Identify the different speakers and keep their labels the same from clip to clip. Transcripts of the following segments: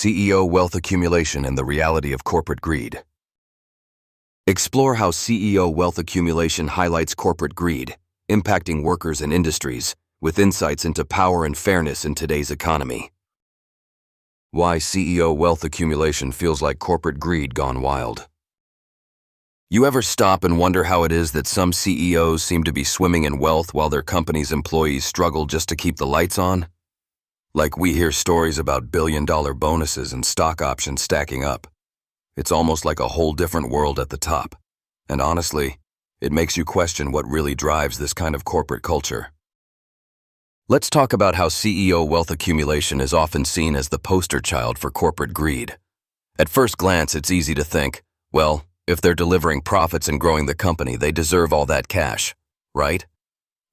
Speaker 1: CEO wealth accumulation and the reality of corporate greed. Explore how CEO wealth accumulation highlights corporate greed, impacting workers and industries, with insights into power and fairness in today's economy. Why CEO wealth accumulation feels like corporate greed gone wild. You ever stop and wonder how it is that some CEOs seem to be swimming in wealth while their company's employees struggle just to keep the lights on? Like we hear stories about billion-dollar bonuses and stock options stacking up. It's almost like a whole different world at the top. And honestly, it makes you question what really drives this kind of corporate culture. Let's talk about how CEO wealth accumulation is often seen as the poster child for corporate greed. At first glance, it's easy to think, well, if they're delivering profits and growing the company, they deserve all that cash, right?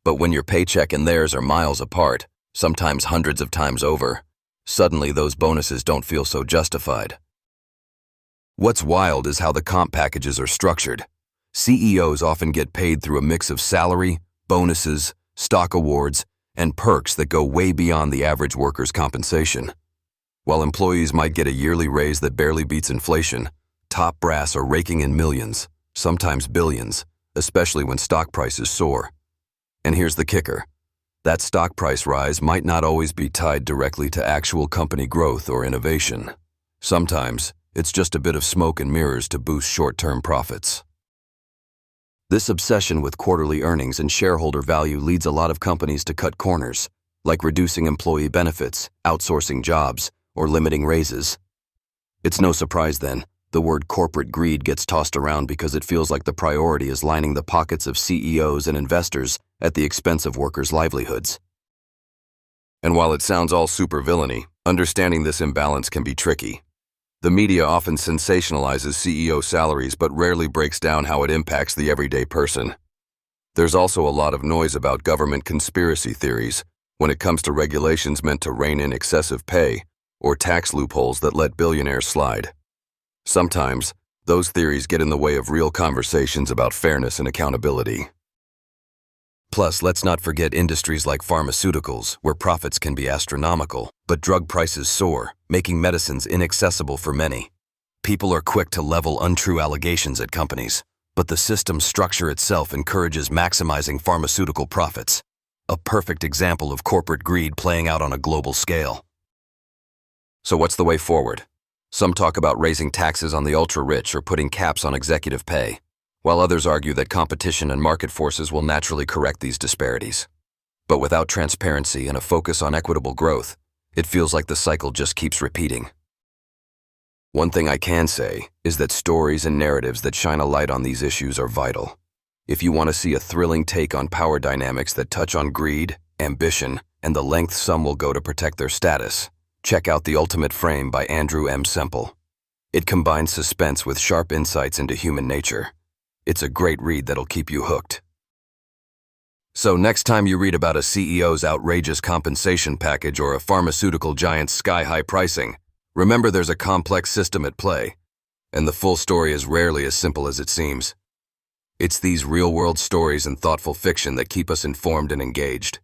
Speaker 1: But when your paycheck and theirs are miles apart, sometimes hundreds of times over, suddenly those bonuses don't feel so justified. What's wild is how the comp packages are structured. CEOs often get paid through a mix of salary, bonuses, stock awards, and perks that go way beyond the average worker's compensation. While employees might get a yearly raise that barely beats inflation, top brass are raking in millions, sometimes billions, especially when stock prices soar. And here's the kicker. That stock price rise might not always be tied directly to actual company growth or innovation. Sometimes, it's just a bit of smoke and mirrors to boost short-term profits. This obsession with quarterly earnings and shareholder value leads a lot of companies to cut corners, like reducing employee benefits, outsourcing jobs, or limiting raises. It's no surprise then, the word corporate greed gets tossed around because it feels like the priority is lining the pockets of CEOs and investors at the expense of workers' livelihoods. And while it sounds all supervillainy, understanding this imbalance can be tricky. The media often sensationalizes CEO salaries but rarely breaks down how it impacts the everyday person. There's also a lot of noise about government conspiracy theories when it comes to regulations meant to rein in excessive pay or tax loopholes that let billionaires slide. Sometimes, those theories get in the way of real conversations about fairness and accountability. Plus, let's not forget industries like pharmaceuticals, where profits can be astronomical, but drug prices soar, making medicines inaccessible for many. People are quick to level untrue allegations at companies, but the system structure itself encourages maximizing pharmaceutical profits, a perfect example of corporate greed playing out on a global scale. So what's the way forward? Some talk about raising taxes on the ultra-rich or putting caps on executive pay, while others argue that competition and market forces will naturally correct these disparities. But without transparency and a focus on equitable growth, it feels like the cycle just keeps repeating. One thing I can say is that stories and narratives that shine a light on these issues are vital. If you want to see a thrilling take on power dynamics that touch on greed, ambition, and the length some will go to protect their status, check out The Ultimate Frame by Andrew M. Semple. It combines suspense with sharp insights into human nature. It's a great read that'll keep you hooked. So next time you read about a CEO's outrageous compensation package or a pharmaceutical giant's sky-high pricing, remember there's a complex system at play, and the full story is rarely as simple as it seems. It's these real-world stories and thoughtful fiction that keep us informed and engaged.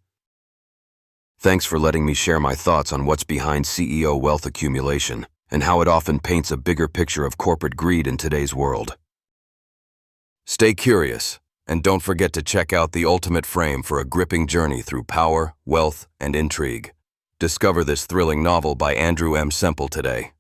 Speaker 1: Thanks for letting me share my thoughts on what's behind CEO wealth accumulation and how it often paints a bigger picture of corporate greed in today's world. Stay curious, and don't forget to check out The Ultimate Frame for a gripping journey through power, wealth, and intrigue. Discover this thrilling novel by Andrew M. Semple today.